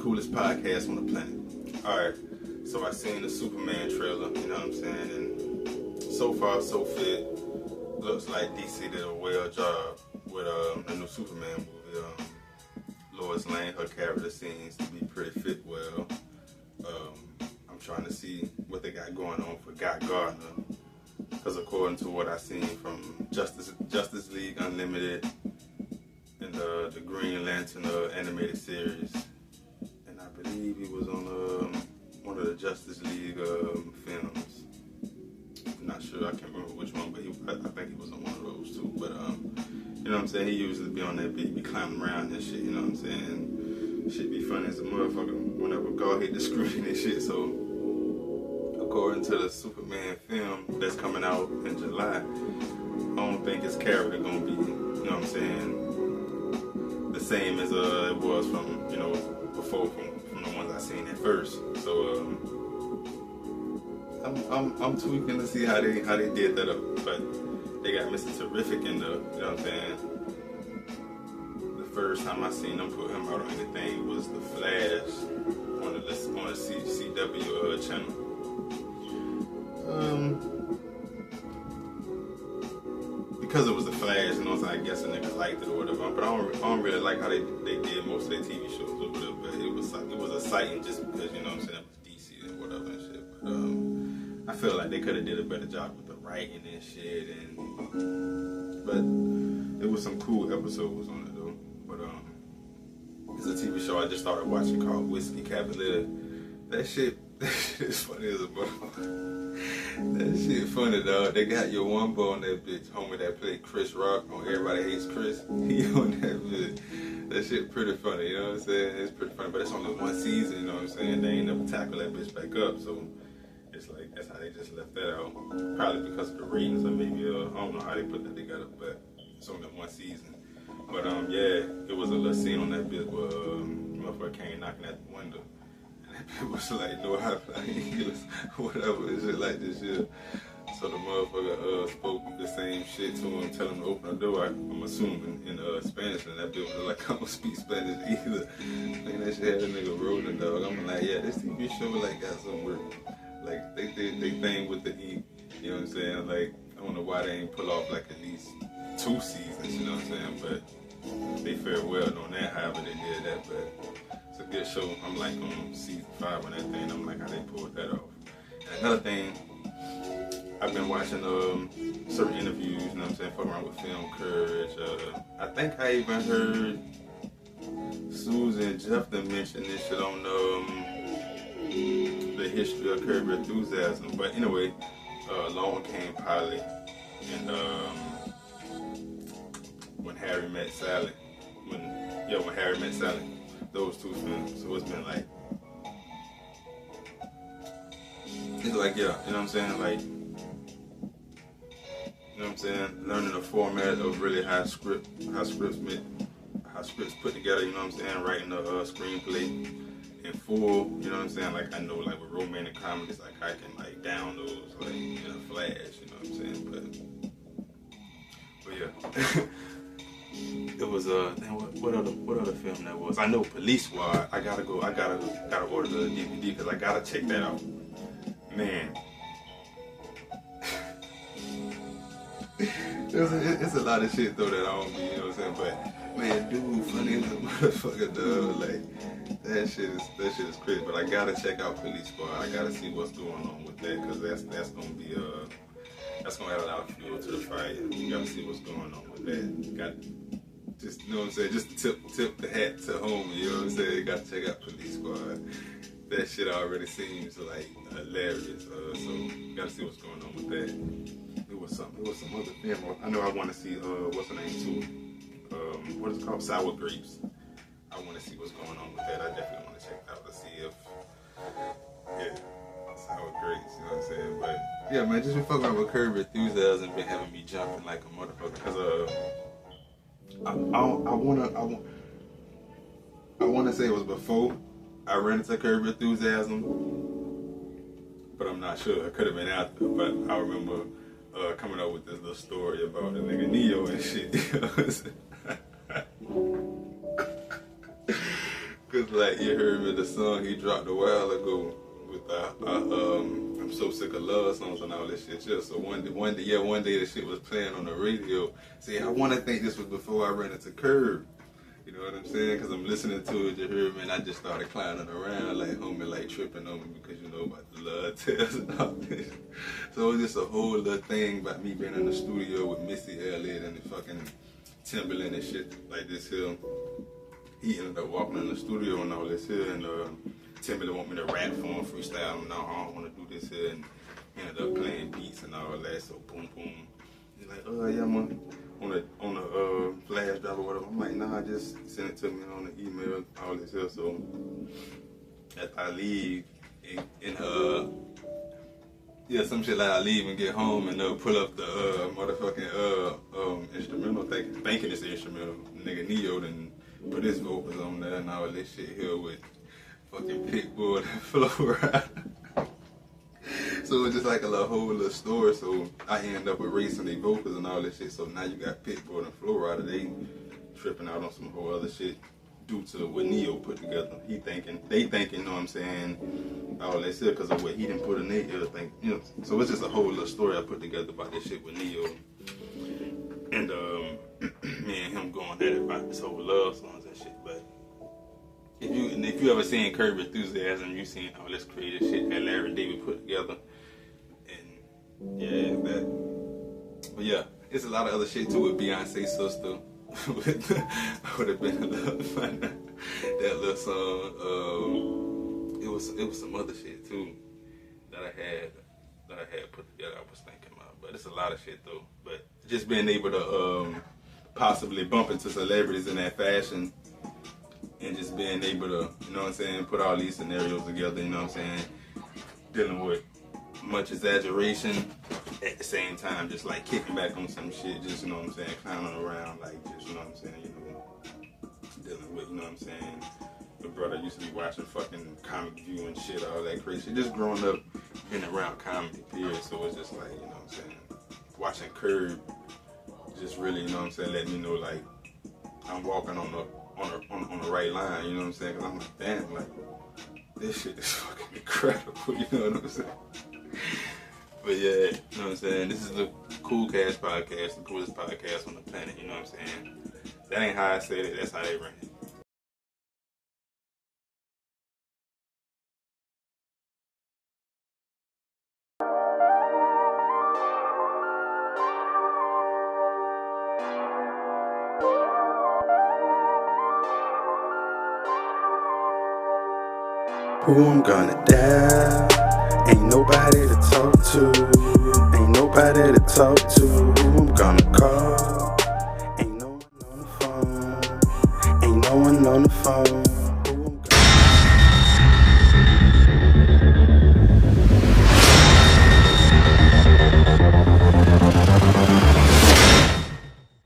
coolest podcast on the planet. Alright, so I seen the Superman trailer, you know what I'm saying, and so far so fit. Looks like DC did a well job with the new Superman movie. Lois Lane, her character seems to be pretty fit well. I'm trying to see what they got going on for Guy Gardner, because according to what I seen from Justice League Unlimited and the Green Lantern animated series, and I believe he was on one of the Justice League films. I'm not sure, I can't remember which one, but I think he was on one of those too. But you know what I'm saying, he usually be on that beat, be climbing around and shit, you know what I'm saying? Shit be funny as a motherfucker whenever God hit the screen and shit. So according to the Superman film that's coming out in July, I don't think his character gonna be, you know what I'm saying, the same as it was from, you know, before, from the ones I seen at first. So I'm tweaking to see how they did that up. But they got Mr. Terrific in the, you know what I'm saying. The first time I seen them put him out on anything was The Flash on the CW channel. Because it was The Flash, you know, so I guess a nigga liked it or whatever. But I don't really like how they did most of their TV shows or whatever. But it was a sighting just because, you know what I'm saying, it was DC and whatever and shit. But I feel like they could have did a better job with the writing and shit. But it was some cool episodes on it though. But it's a TV show I just started watching called Whiskey Cavalier. That shit is funny as a motherfucker. That shit funny, dog. They got your one boy on that bitch, homie that played Chris Rock on Everybody Hates Chris. He on that bitch. That shit pretty funny, you know what I'm saying? It's pretty funny, but it's only one season, you know what I'm saying? They ain't never tackle that bitch back up, so it's like, that's how they just left that out. Probably because of the ratings, or maybe, I don't know how they put that together, but it's only one season. But yeah, it was a little scene on that bitch where motherfucker came knocking at the window. It was like, no, I whatever, and shit like this shit. So the motherfucker spoke the same shit to him, telling him to open the door. I'm assuming in Spanish, and that bitch was like, I don't speak Spanish either. Like, that shit had a nigga rolling, dog. I'm like, yeah, this TV show like got some work. Like, they did they thing with the E, you know what I'm saying? Like, I don't know why they ain't pull off like at least 2 seasons, you know what I'm saying? But they fared well on that, however they did that, but it's a good show. I'm like on season 5 on that thing. I'm like how they pulled that off. And another thing, I've been watching certain interviews, you know what I'm saying, fucking around with Film Courage. I think I even heard Susan Jeffton mention this shit on the history of Curb Your Enthusiasm. But anyway, Along Came Polly and When Harry Met Sally. When Harry Met Sally. Those 2 films. So it's been like, it's like, yeah, you know what I'm saying? Like, you know what I'm saying? Learning the format of really how scripts put together, you know what I'm saying? Writing the screenplay in full, you know what I'm saying? Like, I know, like, with romantic comedies, like, I can, like, down those, like, in a flash, you know what I'm saying? But yeah. It was what other film that was? I know Police Squad. I gotta order the DVD because I gotta check that out. Man, it's a lot of shit though that I don't be, you know what I'm saying? But man, dude, funny as a motherfucker, dog. Like that shit is crazy. But I gotta check out Police Squad. I gotta see what's going on with that because that's gonna be that's gonna add a lot of fuel to the fire. You gotta see what's going on with that. Just, you know what I'm saying, just tip the hat to homie, you know what I'm saying? You gotta check out Police Squad. That shit already seems like hilarious. So you gotta see what's going on with that. It was some other film. I know I wanna see what's her name too. What is it called? Sour Grapes. I wanna see what's going on with that. I definitely wanna check it out to see if Sour Grapes, you know what I'm saying? But yeah, man, just been fucking around with Curb Your Enthusiasm, been having me jumping like a motherfucker. Cause I wanna say it was before I ran into Curb Your Enthusiasm, but I'm not sure. It could have been after. But I remember coming up with this little story about the nigga Neo and shit. You know what I'm saying? Cause like you heard me the song he dropped a while ago with I'm so sick of love songs and all this shit. Yeah, so one day the shit was playing on the radio. See, I want to think this was before I ran into Curb. You know what I'm saying? Because I'm listening to it, you heard me, and I just started clowning around like homie, like tripping on me because you know about the love tales and all this. So it was just a whole little thing about me being in the studio with Missy Elliott and the fucking Timberland and shit like this here. He ended up walking in the studio and all this here, and Timberland want me to rap for him, freestyle him. No, I don't want to do this here, and he ended up playing beats and all that. So boom, boom. He's like, oh yeah, man. On the flash drive or whatever. I'm like, nah, just send it to me on the email, all this here. So after I leave, some shit like I leave and get home and pull up the motherfucking instrumental, thinking it's the instrumental. Nigga Neo done put his vocals on there and all this shit here with fucking Pitbull and Flo. So it's just like a whole little story. So I end up erasing their vocals and all that shit. So now you got Pitbull and Flo Rida. They tripping out on some whole other shit due to what Neo put together. They thinking, you know what I'm saying, all that shit because of what he didn't put in their ear. You know. So it's just a whole little story I put together about this shit with Neo. And me and him going at it about this whole love songs and shit. But if you ever seen Curb Enthusiasm, you seen all this creative shit that Larry David put together. Yeah, but yeah, it's a lot of other shit too with Beyonce's sister. Would have been a little fun. That little song. It was some other shit too that I had put together. I was thinking about, but it's a lot of shit though. But just being able to possibly bump into celebrities in that fashion, and just being able to, you know what I'm saying, put all these scenarios together. You know what I'm saying, dealing with much exaggeration at the same time, just like kicking back on some shit, just, you know what I'm saying, clowning around, like, just, you know what I'm saying, you know, dealing with, you know what I'm saying, the brother used to be watching fucking Comic View and shit, all that crazy shit, just growing up, being around comedy, period, so it's just like, you know what I'm saying, watching Curb, just really, you know what I'm saying, letting me know, like, I'm walking on the right line, you know what I'm saying, because I'm like, damn, like, this shit is fucking incredible, you know what I'm saying? But yeah, you know what I'm saying? This is the Cool Cast podcast, the coolest podcast on the planet, you know what I'm saying? That ain't how I said it, that's how they ran it. Who I'm gonna die? Ain't nobody to talk to. Ain't nobody to talk to.